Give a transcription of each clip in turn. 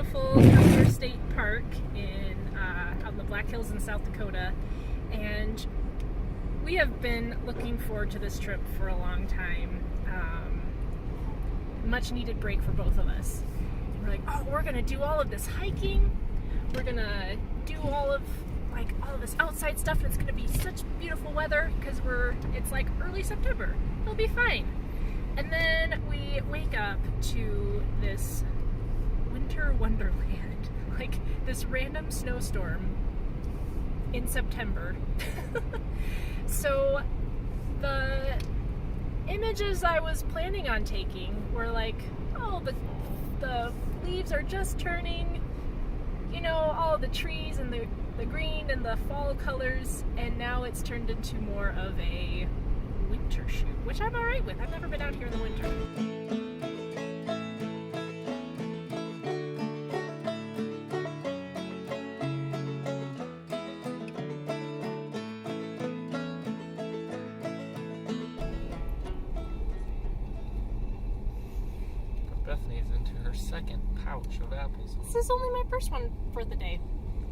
beautiful Custer State Park out in the Black Hills in South Dakota, and we have been looking forward to this trip for a long time. Much needed break for both of us. We're like, oh, we're gonna do all of this hiking. We're gonna do all of this outside stuff, and it's gonna be such beautiful weather because it's like early September. It'll be fine. And then we wake up to this winter wonderland, like this random snowstorm in September. So the images I was planning on taking were like, oh, the leaves are just turning, all the trees and the green and the fall colors, and now it's turned into more of a winter shoot, which I'm alright with. I've never been out here in the winter. Bethany's into her second pouch of apples. This is only my first one for the day.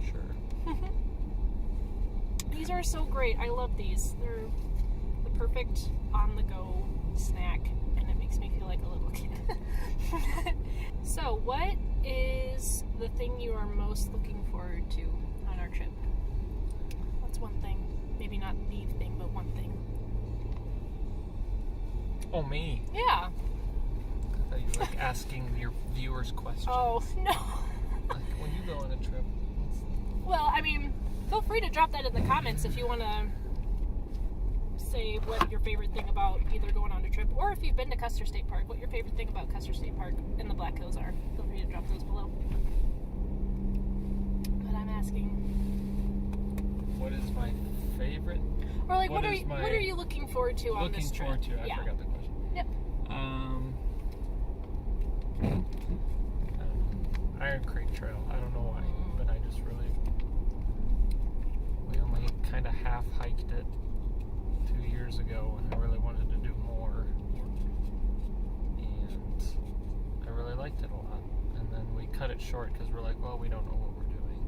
Sure. These are so great. I love these. They're the perfect on-the-go snack, and it makes me feel like a little kid. So, what is the thing you are most looking forward to on our trip? What's one thing? Maybe not the thing, but one thing. Oh, me? Yeah. I thought you were asking your viewers questions. Oh, no. When you go on a trip. Well, feel free to drop that in the comments if you want to say what your favorite thing about either going on a trip, or if you've been to Custer State Park, what your favorite thing about Custer State Park and the Black Hills are. Feel free to drop those below. But I'm asking, what is my favorite? Or what are you looking forward to on this trip? Looking forward to. I forgot the question. Yep. Iron Creek Trail. I don't know why, but I just really. We only kind of half hiked it 2 years ago, and I really wanted to do more. And I really liked it a lot. And then we cut it short because we're like, well, we don't know what we're doing.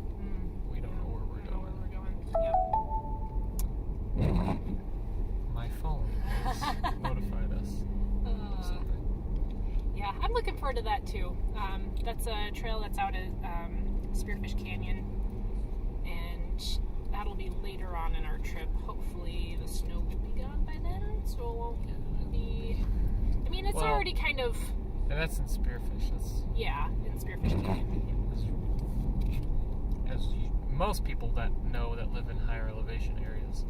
We don't know where we're going. Yep. My phone has notified us of something. Yeah, I'm looking forward to that too. That's a trail that's out at Spearfish Canyon, and that'll be later on in our trip. Hopefully the snow will be gone by then, so it won't be... it's already kind of... And that's in Spearfish. Yeah, in Spearfish Canyon. Most people that live in higher elevation areas,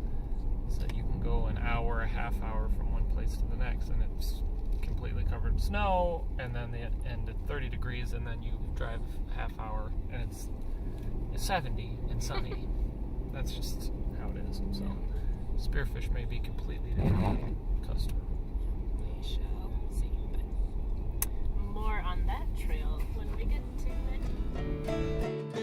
so you can go an hour, a half hour from one place to the next, and it's completely covered in snow, and then they end at 30 degrees, and then you drive a half hour, and it's 70 and sunny. That's just how it is. So, Spearfish may be completely different than Custer. We shall see. But more on that trail when we get to it.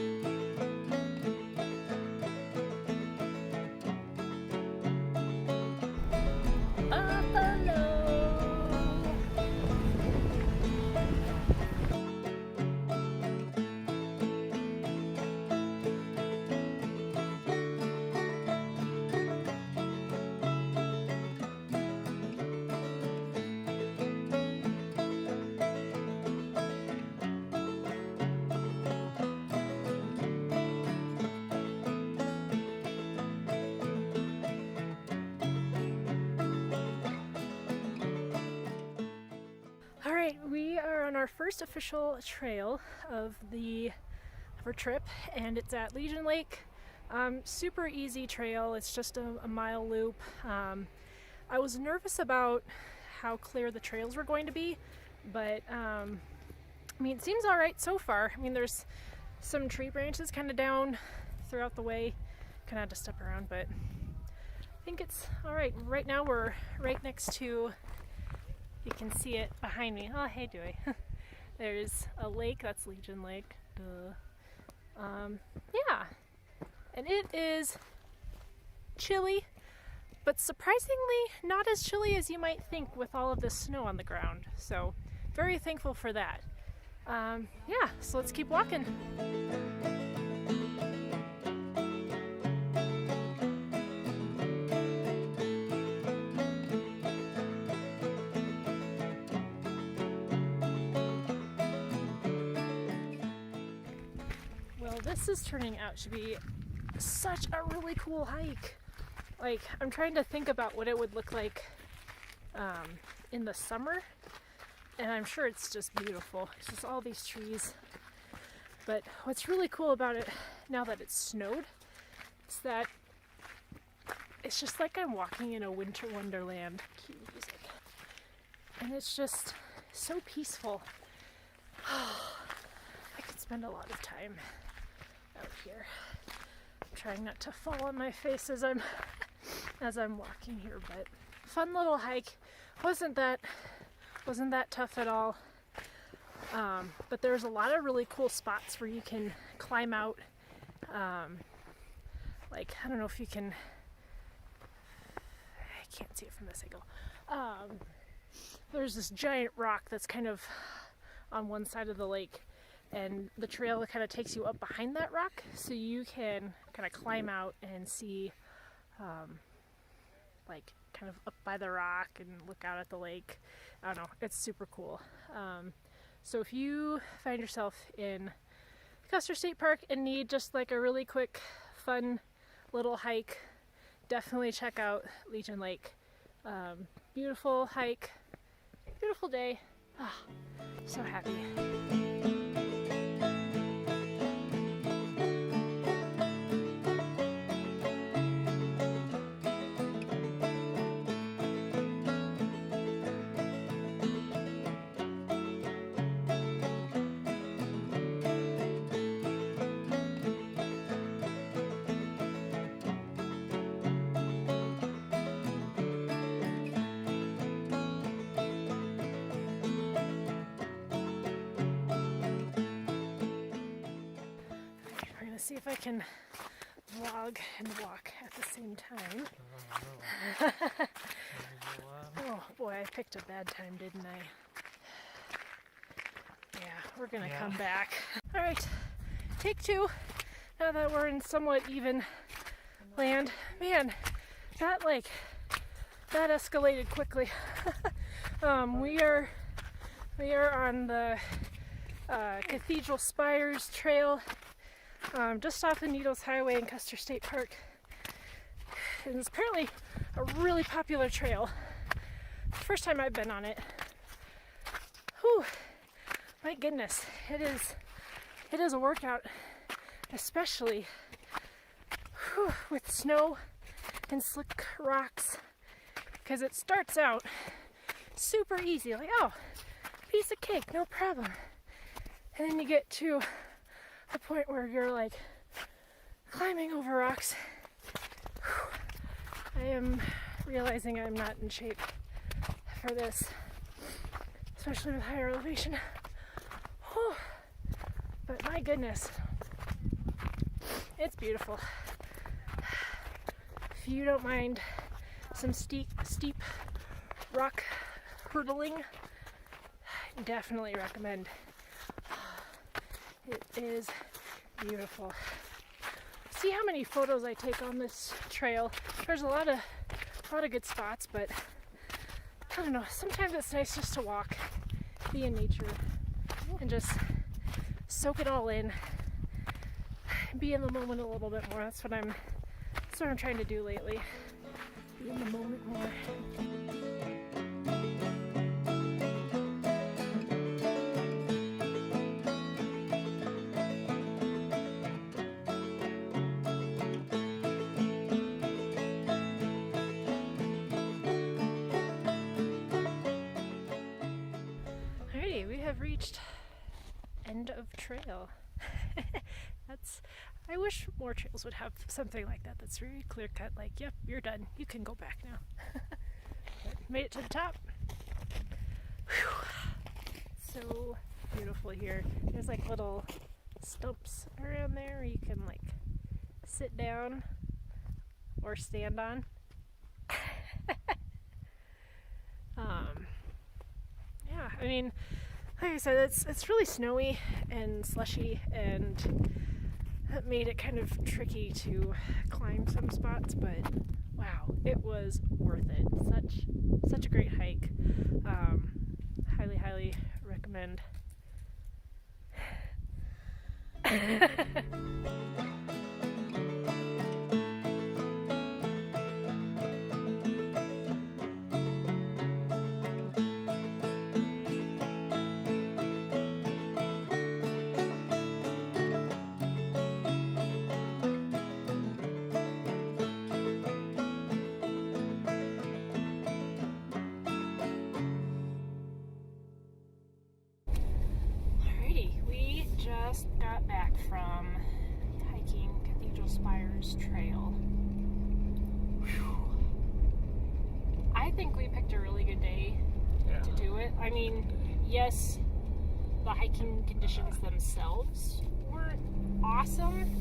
We are on our first official trail of our trip, and it's at Legion Lake. Super easy trail. It's just a mile loop. I was nervous about how clear the trails were going to be, but it seems all right so far. There's some tree branches kind of down throughout the way. Kind of had to step around, but I think it's all right. Right now we're right next to... You can see it behind me. Oh, hey, Dewey. There's a lake. That's Legion Lake. Duh. Yeah. And it is chilly, but surprisingly not as chilly as you might think with all of this snow on the ground. So, very thankful for that. Yeah, so let's keep walking. Well, this is turning out to be such a really cool hike. Like, I'm trying to think about what it would look like in the summer, and I'm sure it's just beautiful. It's just all these trees. But what's really cool about it now that it's snowed is that it's just like I'm walking in a winter wonderland. Cute music. And it's just so peaceful. I could spend a lot of time out here. I'm trying not to fall on my face as I'm walking here, but fun little hike. Wasn't that tough at all. But there's a lot of really cool spots where you can climb out. Like, I don't know if you can, I can't see it from this angle. There's this giant rock that's kind of on one side of the lake, and the trail kind of takes you up behind that rock, so you can kind of climb out and see, like, kind of up by the rock and look out at the lake. I don't know, it's super cool. So if you find yourself in Custer State Park and need just like a really quick, fun little hike, definitely check out Legion Lake. Beautiful hike, beautiful day. Oh, so happy. See if I can vlog and walk at the same time. Oh boy, I picked a bad time, didn't I? Yeah, we're gonna come back. All right, take two. Now that we're in somewhat even land. Man, that escalated quickly. We are on the Cathedral Spires Trail. Just off the Needles Highway in Custer State Park. And it's apparently a really popular trail. First time I've been on it. Whew, my goodness, it is a workout, especially with snow and slick rocks, because it starts out super easy, like, oh, piece of cake, no problem. And then you get to the point where you're like climbing over rocks. I am realizing I'm not in shape for this, especially with higher elevation. Whew. But my goodness, it's beautiful. If you don't mind some steep rock hurdling, I definitely recommend. It is beautiful. See how many photos I take on this trail. There's a lot of good spots, but I don't know, sometimes it's nice just to walk, be in nature, and just soak it all in, be in the moment a little bit more. That's what I'm trying to do lately. Be in the moment more. Reached end of trail. I wish more trails would have something like that that's very clear cut, like, yep, you're done, you can go back now. But made it to the top. Whew. So beautiful here. There's like little stumps around there you can like sit down or stand on. Yeah, I mean, like I said, it's really snowy and slushy, and that made it kind of tricky to climb some spots, but wow, it was worth it. Such a great hike. Highly recommend. Just got back from hiking Cathedral Spires Trail. Whew. I think we picked a really good day to do it. I mean, yes, the hiking conditions themselves weren't awesome.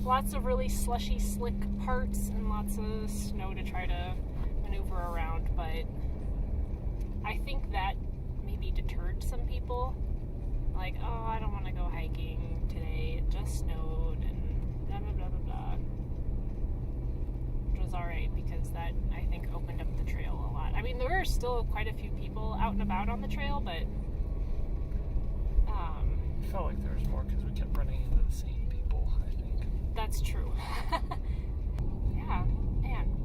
Lots of really slushy, slick parts and lots of snow to try to maneuver around, but I think that maybe deterred some people. Like, oh, I don't want to go hiking today, it just snowed, and blah, blah, blah, blah, blah. Which was alright, because that, I think, opened up the trail a lot. I mean, there were still quite a few people out and about on the trail, but... I felt like there was more because we kept running into the same people, I think. That's true. Yeah, man.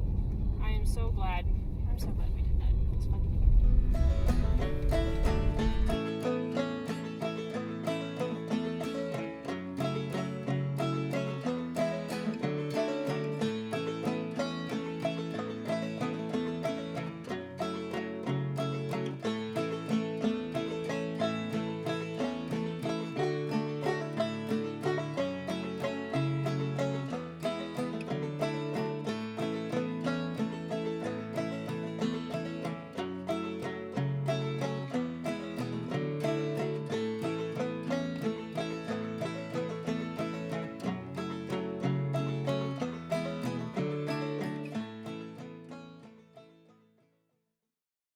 I am so glad. I'm so glad we